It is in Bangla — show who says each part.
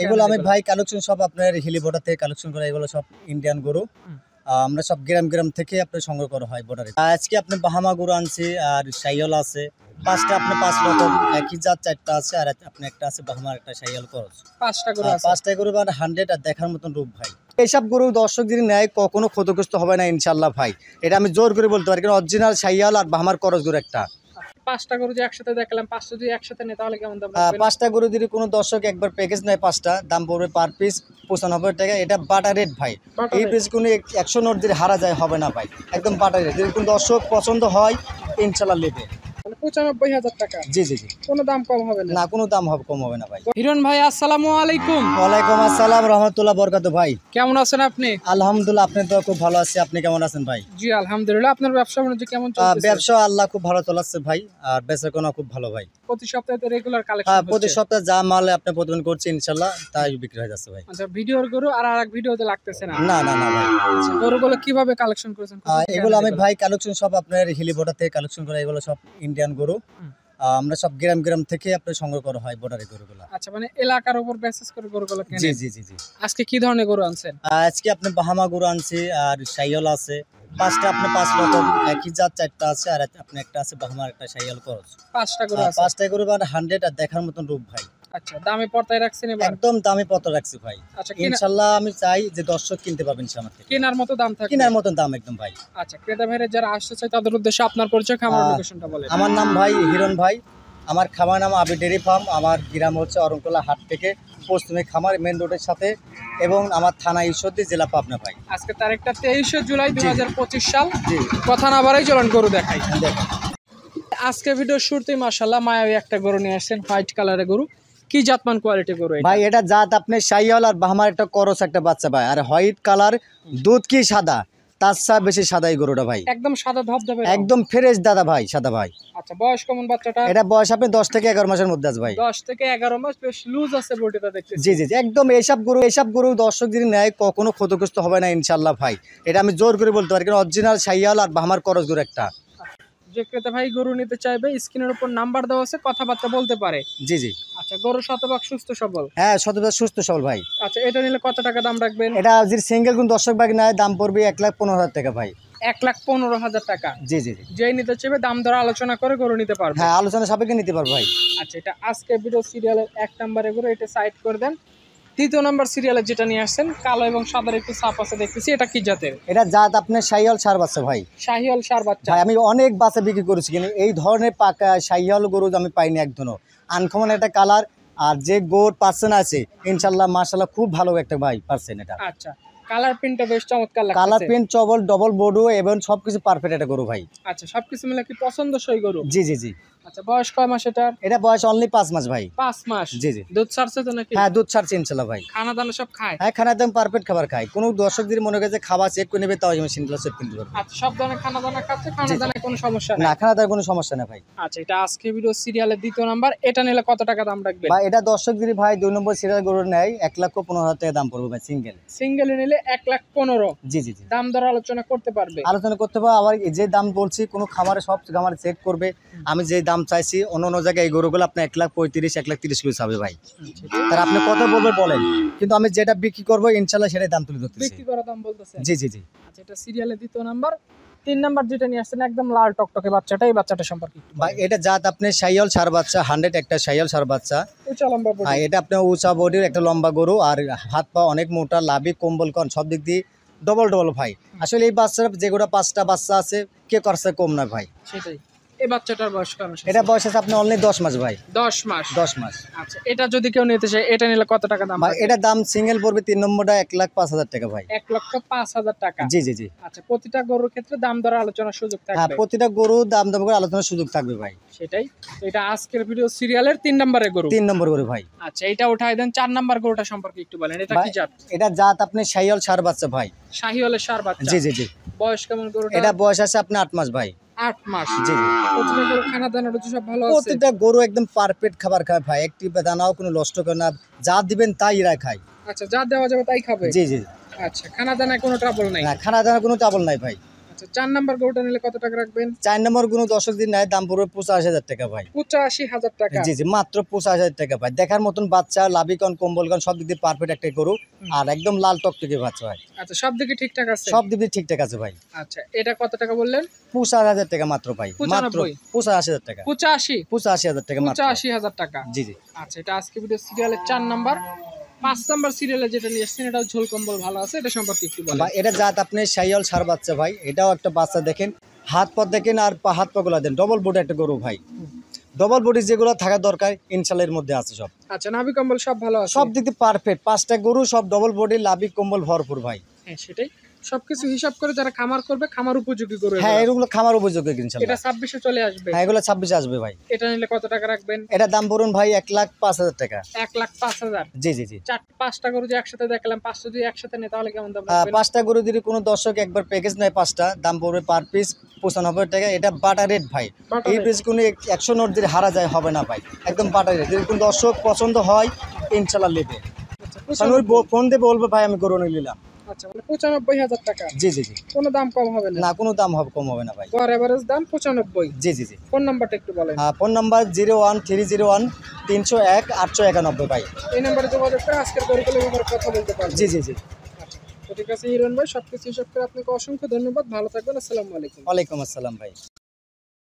Speaker 1: এগুলো আমি ভাই কালেকশন সব আপনার হিলিবোটা থেকে কালেকশন করা, এগুলো সব ইন্ডিয়ান গরু। আমরা সব গ্রাম গ্রাম থেকে আপনার সংগ্রহ করা হয় বর্ডারে। আজকে আপনি বাহামা গরু আনছি, আর সাইয়াল আছে পাঁচটা, আপনি 5 রকম একই জাত 4টা আছে, আর আপনি একটা আছে বাহামার একটা সাইয়াল করস। 5টা গরু মানে 100 আর দেখার মতন রূপ ভাই। এইসব গরু দর্শক যদি নেয় কখনো ক্ষতিগ্রস্ত হবে না ইনশাল্লাহ ভাই, এটা আমি জোর করে বলতে পারি, কারণ অরিজিনাল সাইয়াল আর বাহামার করস গরু একটা।
Speaker 2: 5টা গরু যে একসাথে দেখলাম, 5টা যদি একসাথে নেয় তাহলে কেমন দাম?
Speaker 1: 5টা গরু যদি কোনো দর্শক একবার প্যাকেজ নেয় 5টা, দাম পড়বে পার পিস 95 টাকা। এটা বাটা রেট ভাই, এই পিস কোনো 100 নোট যদি হারা যায় হবে না ভাই, একদম বাটা রেট। যদি কোনো দর্শক পছন্দ হয় ইনশাল্লাহ নেবে।
Speaker 2: 95,000 টাকা?
Speaker 1: জি জি জি,
Speaker 2: কোনো দাম কম হবে না?
Speaker 1: না কোনো দাম কম হবে না ভাই।
Speaker 2: হিরণ ভাই আসসালামু আলাইকুম।
Speaker 1: ওয়ালাইকুম আসসালাম রহমতুল্লাহ বরকাতুহু। ভাই
Speaker 2: কেমন আছেন আপনি?
Speaker 1: আলহামদুলিল্লাহ, আপনি তো খুব ভালো আছি, আপনি কেমন আছেন ভাই?
Speaker 2: জি আলহামদুলিল্লাহ। আপনার ব্যবসা বাণিজ্য কেমন চলছে?
Speaker 1: ব্যবসা আল্লাহ খুব ভালো চলাচ্ছে ভাই, আর বেচাকেনা খুব ভালো ভাই।
Speaker 2: প্রতি সপ্তাহে তো রেগুলার কালেকশন?
Speaker 1: প্রতি সপ্তাহে যা মাল আপনি প্রতিদিন করছি ইনশাআল্লাহ তাই বিক্রি হয়ে যাচ্ছে ভাই।
Speaker 2: আচ্ছা, ভিডিওর গরু আর আরেক ভিডিওতে লাগতেছে না?
Speaker 1: না না না ভাই।
Speaker 2: আচ্ছা, গরুগুলো কিভাবে কালেকশন করেছেন?
Speaker 1: এগুলো আমি ভাই কালেকশন সব আপনার হিলিবোটা থেকে কালেকশন করা, এগুলো সব ইন্ডিয়ান গরু। আমরা সব গ্রাম গ্রাম থেকে আপনার সংগ্রহ করা হয় বর্ডারে গরুগুলো।
Speaker 2: আচ্ছা, মানে এলাকার উপর বেসিস করে গরুগুলো কেনেন?
Speaker 1: জি জি জি জি।
Speaker 2: আজকে কি ধরনের গরু আনছেন?
Speaker 1: আজকে আপনি বাহামা গরু আনছি, আর সাইয়াল আছে 5টা, আপনি 5 রকম একই জাত 4টা আছে, আর আপনি একটা আছে বাহামার একটা সাইয়াল করস।
Speaker 2: 5টা গরু আছে?
Speaker 1: 5টা গরু মানে 100 আর দেখার মতন রূপ ভাই।
Speaker 2: আচ্ছা, দামে পর্দায় রাখছেন এবার?
Speaker 1: একদম দামে পত্র রাখছি ভাই।
Speaker 2: আচ্ছা,
Speaker 1: ইনশাআল্লাহ আমি চাই যে দর্শক কিনতে পাবেন আমার থেকে,
Speaker 2: কেনার মতো দাম থাকে?
Speaker 1: কেনার মতন দাম একদম ভাই।
Speaker 2: আচ্ছা, ক্রেতা ভাইরা যারা আসতে চায় তাদের উদ্দেশ্যে আপনার পরিচয়, খামার লোকেশনটা বলেন।
Speaker 1: আমার নাম ভাই হিরণ ভাই, আমার খামার নাম আবি ডেরি ফার্ম, আমার গ্রাম হচ্ছে অরণকোলা হাট থেকে পশ্চিমে খামার মেন রোডের সাথে, এবং আমার থানা ঈশ্বরদী, জেলা পাবনা ভাই।
Speaker 2: আজকে তারিখটা 23 জুলাই 2025 সাল।
Speaker 1: জি,
Speaker 2: কথা না বাড়াই চলুন গরু দেখাই।
Speaker 1: দেখেন
Speaker 2: আজকে ভিডিও শুরুতেই মাশাআল্লাহ মায়াবী একটা গরু নিয়ে আসছেন, হোয়াইট কালারের গরু। কি জাতমান কোয়ালিটি গরু এটা?
Speaker 1: ভাই এটা জাত আপনি সাইয়াল আর বাহামার একটা করস একটা বাচ্চা ভাই, আর হোয়াইট কালার, দুধ কি সাদা, তার চেয়ে বেশি সাদা এই গরুটা ভাই।
Speaker 2: একদম সাদা ধবধবে,
Speaker 1: একদম ফ্রেশ দাদা ভাই, সাদা ভাই।
Speaker 2: আচ্ছা, বয়স কেমন বাচ্চাটা?
Speaker 1: এটা বয়স আপনি 10 থেকে 11 মাসের মধ্যে আছে ভাই।
Speaker 2: 10 থেকে 11 মাস, বেশ লুজ আছে বডিটা দেখতেছি।
Speaker 1: জি জি জি, একদম এইসব গরু দর্শক যদি নেয় কখনো ক্ষতিগ্রস্ত হবে না ইনশাআল্লাহ ভাই, এটা আমি জোর করে বলতে পারি, কারণ অরিজিনাল সাইয়াল আর বাহামার করস গরু একটা।
Speaker 2: যে ক্রেতা ভাই গরু নিতে চাইবে স্ক্রিনের উপর নাম্বার দেওয়া আছে, কথাবার্তা বলতে পারে।
Speaker 1: জি জি।
Speaker 2: আচ্ছা, গরু শতভাগ সুস্থ সবল?
Speaker 1: হ্যাঁ, শতভাগ সুস্থ সবল ভাই।
Speaker 2: আচ্ছা, এটা নিলে কত টাকা দাম রাখবেন?
Speaker 1: এটা যদি সিঙ্গেল কোন দর্শক ভাই নেয় দাম পড়বে 1,15,000 টাকা ভাই।
Speaker 2: 1,15,000 টাকা?
Speaker 1: জি জি জি।
Speaker 2: যেই নিতে চাইবে দাম ধরে আলোচনা করে গরু নিতে পারবে?
Speaker 1: হ্যাঁ, আলোচনা সাপেক্ষে নিতে পারবো ভাই।
Speaker 2: আচ্ছা, এটা আজকে ভিডিও সিরিয়ালের 1 নম্বরে গরু, এটা সাইড করে দেন। দ্বিতীয় নাম্বার সিরিয়ালে যেটা নিয়ে আসছেন, কালো এবং সাদার একটু ছাপ আছে দেখতেছি, এটা কি জাতের?
Speaker 1: এটা জাত আপনার সাইয়াল সার বাচ্চা ভাই।
Speaker 2: শাহিওয়াল সার বাচ্চা?
Speaker 1: ভাই আমি অনেক বাচ্চা বিক্রি করেছি, কিন্তু এই ধরনের পাকা সাইয়াল গরু আমি পাইনি একদমও। আনকমন একটা কালার, আর যে গোট পার্সেন্ট আছে ইনশাল্লাহ মাশাআল্লাহ খুব ভালো একটা ভাই পার্সেন্ট এটা।
Speaker 2: আচ্ছা, কালার প্রিন্টটা বেশ চমৎকার লাগছে।
Speaker 1: কালার প্রিন্ট চবল ডবল বডু এবং সবকিছু পারফেক্ট একটা গরু ভাই।
Speaker 2: আচ্ছা, সবকিছু মিলে কি পছন্দসই গরু?
Speaker 1: জি জি জি।
Speaker 2: আচ্ছা, বয়স কয় মাস এটার?
Speaker 1: এটা বয়স অনলি 5 মাস ভাই।
Speaker 2: 5 মাস?
Speaker 1: জি জি।
Speaker 2: দুধ ছাড়ছে তো নাকি?
Speaker 1: হ্যাঁ, দুধ ছাড়ছে ইনশাল্লাহ ভাই।
Speaker 2: খানা দানা সব খায়?
Speaker 1: হ্যাঁ, খানা দাম পারফেক্ট খাবার খায়, কোনো দর্শক যদি মনে করে যে খাবার চেক করে নেবে তাও আমি সিনগুলো চেক কিনতে পারবো।
Speaker 2: আচ্ছা, সব ধরনের খানা দানা খাচ্ছে, খানা দানায় কোনো সমস্যা নেই?
Speaker 1: না, খানা দানার কোনো সমস্যা নেই ভাই।
Speaker 2: আচ্ছা, এটা আজকে ভিডিও সিরিয়ালের দ্বিতীয় নাম্বার, এটা নিলে কত টাকা দাম রাখবেন?
Speaker 1: ভাই এটা দর্শক যদি ভাই 2 নম্বর সিরিয়াল গরু নেয় 1,15,000 টাকা দাম পড়বে ভাই সিঙ্গেল।
Speaker 2: সিঙ্গেল নিলে 1,15,000?
Speaker 1: জি জি জি।
Speaker 2: দাম দর আলোচনা করতে পারবে?
Speaker 1: আলোচনা করতে পারবো। আবার যে দাম বলছি কোনো খামারে সব খামারে চেক করবে, আমি যে দাম চাইছি অন্য জায়গায় এই গরুগুলো আপনার 1,35,000 1,30,000 করে চাবে ভাই। তার আপনি কত বলবে বলেন, কিন্তু আমি যেটা বিক্রি করবো ইনশাল্লাহ সেটাই দাম তুলে ধরতেছি।
Speaker 2: বিক্রি করা দাম বলতেছেন?
Speaker 1: জি জি জি।
Speaker 2: আচ্ছা, এটা সিরিয়ালের দ্বিতীয় নাম্বার। 3 নাম্বার যেটা নিয়ে আসছেন একদম লাল টকটকে বাচ্চাটা, এই বাচ্চাটা সম্পর্কে একটু
Speaker 1: ভাই এটা জাত আপনি সাইয়াল সার বাচ্চা, 100 একটা সাইয়াল সার বাচ্চা।
Speaker 2: উঁচা লম্বা বডি?
Speaker 1: হ্যাঁ, এটা আপনার উঁচা বডির একটা লম্বা গরু, আর হাত পা অনেক মোটা, লাভি কম্বল কন সব দিক দিয়ে ডবল ভাই। আসলে এই বাচ্চারা যেগুলো 5টা বাচ্চা আছে কে করছে কম না ভাই।
Speaker 2: সেটাই। এই বাচ্চাটার বয়স কেমন?
Speaker 1: এটা বয়স আছে আপনি অনলি 10 মাস ভাই।
Speaker 2: 10 মাস?
Speaker 1: 10 মাস।
Speaker 2: আচ্ছা, এটা যদি কেউ নিতে চায় এটা নিলে কত টাকা দাম?
Speaker 1: ভাই এটা দাম সিঙ্গেল পড়বে 3 নম্বরটা 1,05,000 টাকা ভাই।
Speaker 2: 1,05,000 টাকা?
Speaker 1: জি জি জি।
Speaker 2: আচ্ছা, প্রতিটা গরুর ক্ষেত্রে দাম দর আলোচনার সুযোগ
Speaker 1: হ্যাঁ,
Speaker 2: থাকবে?
Speaker 1: প্রতিটা গরু দাম করে আলোচনার সুযোগ থাকবে ভাই।
Speaker 2: সেটাই। তো এটা আজকের ভিডিও সিরিয়ালের 3 নম্বরের গরু?
Speaker 1: 3 নম্বর গরু ভাই।
Speaker 2: আচ্ছা, এটা উঠাই দেন। 4 নাম্বার গরুটা সম্পর্কে একটু বলেন, এটা কি জাত?
Speaker 1: এটা জাত আপনি সাইয়াল সার বাচ্চা ভাই।
Speaker 2: শাহিওয়ালের সার বাচ্চা?
Speaker 1: জি জি জি।
Speaker 2: বয়স কেমন গরুটা?
Speaker 1: এটা বয়স আছে আপনি 8 মাস ভাই।
Speaker 2: 8 মাস?
Speaker 1: জি জি।
Speaker 2: প্রতিটা গরু খানা দানা রুচি সব ভালো আছে?
Speaker 1: প্রতিটা গরু একদম পারফেক্ট খাবার খায় ভাই, একটি দানাও কোনো নষ্ট করে না, যা দিবেন তাই এরা খায়।
Speaker 2: আচ্ছা, যা দেওয়া যাবে তাই খাবে?
Speaker 1: জি জি।
Speaker 2: আচ্ছা, খানা দানায় কোনো ট্রাবল নাই?
Speaker 1: না, খানা দানা কোনো চাবল নাই ভাই।
Speaker 2: আচ্ছা 4 নাম্বার গরুটা নিলে কত টাকা রাখবেন?
Speaker 1: 4 নম্বর কোনো দর্শক দিন নাই, দাম পড়বে 85,000 টাকা ভাই।
Speaker 2: 85,000 টাকা।
Speaker 1: জি জি, মাত্র 85,000 টাকা ভাই। দেখার মতন বাচ্চা, লাভিকন কম্বলকন সব দিক দিয়ে পারফেক্ট একটা গরু, আর একদম লাল টকটকে বাচ্চা ভাই।
Speaker 2: আচ্ছা সব দিকে ঠিকঠাক আছে?
Speaker 1: সব দিক দিয়ে ঠিকঠাক আছে ভাই।
Speaker 2: আচ্ছা এটা কত টাকা বললেন?
Speaker 1: 85,000 টাকা মাত্র ভাই, মাত্র
Speaker 2: 95?
Speaker 1: 85,000 টাকা,
Speaker 2: 85,000
Speaker 1: টাকা মাত্র।
Speaker 2: 85,000 টাকা।
Speaker 1: জি জি,
Speaker 2: আচ্ছা এটা আজকে ভিডিও সিরিয়ালের 4 নাম্বার। 5 নাম্বার সিরিয়ালে যেটা নিয়ে এসেছেন এটাও ঝোল কম্বল ভালো আছে, এটা সম্পর্কে একটু বলেন।
Speaker 1: ভাই এটা জাত আপনি শাইওয়াল সার বাচ্চা ভাই। এটাও একটা বাচ্চা, দেখেন হাত পা দেখেন, আর হাত পা গুলা দেন, ডবল বডি একটা গরু ভাই। ডবল বডি যেগুলো থাকা দরকার ইনশাল্লাহ এর মধ্যে আছে সব।
Speaker 2: আচ্ছা নাভি কম্বল সব ভালো আছে?
Speaker 1: সব দিক দিয়ে পারফেক্ট, 5টা গরু সব ডবল বডি, লাভি কম্বল ভরপুর ভাই।
Speaker 2: হ্যাঁ সেটাই, সবকিছু হিসাব করে যারা খামার করবে খামার উপযোগী গরু।
Speaker 1: হ্যাঁ এগুলো খামার উপযোগী
Speaker 2: এটা
Speaker 1: ইনশাল্লাহ।
Speaker 2: 26-এ চলে আসবে।
Speaker 1: হ্যাঁ এগুলো 26 আসবে ভাই।
Speaker 2: এটা নিলে কত টাকা রাখবেন?
Speaker 1: এটা দাম বলুন ভাই 1,05,000 টাকা।
Speaker 2: 1,05,000।
Speaker 1: জি জি জি,
Speaker 2: 5টা গরু যে একসাথে দেখলাম, 5টা যদি একসাথে নেই তাহলে কেমন দাম রাখবেন?
Speaker 1: 5টা গরু যদি কোনো দর্শক একবার প্যাকেজ নেয় 5টা, দাম পড়বে পার পিস 95 টাকা। এটা বাটার রেট ভাই।
Speaker 2: Butter
Speaker 1: এই
Speaker 2: rate।
Speaker 1: পিস কোনো 100 নোট দিয়ে হারা যায় হবে না ভাই, একদম বাটার রেট। যদি কোনো দর্শক পছন্দ হয় ইনশাল্লাহ নেবে।
Speaker 2: আচ্ছা
Speaker 1: কারণ ওই ফোন দিয়ে বলবে ভাই আমি গরু নিয়ে নিলাম।
Speaker 2: আচ্ছা মানে 95,000 টাকা।
Speaker 1: জি জি জি,
Speaker 2: কোনো দাম কম হবে না?
Speaker 1: না কোনো দাম হবে কম হবে না ভাই।
Speaker 2: গড় এভারেজ দাম 95।
Speaker 1: জি জি জি,
Speaker 2: ফোন নাম্বারটা একটু বলেন।
Speaker 1: ফোন নাম্বার 01301-301-801 ভাই।
Speaker 2: এই নাম্বারে যোগাযোগ করে আজকের গরুগুলোর ব্যাপারে কথা বলতে পারবেন।
Speaker 1: জি জি জি,
Speaker 2: আচ্ছা তো ঠিক আছে হিরণ ভাই, সবকিছু হিসাব করে আপনাকে অসংখ্য ধন্যবাদ, ভালো থাকবেন, আসসালামু আলাইকুম।
Speaker 1: ওয়ালাইকুম আসসালাম ভাই।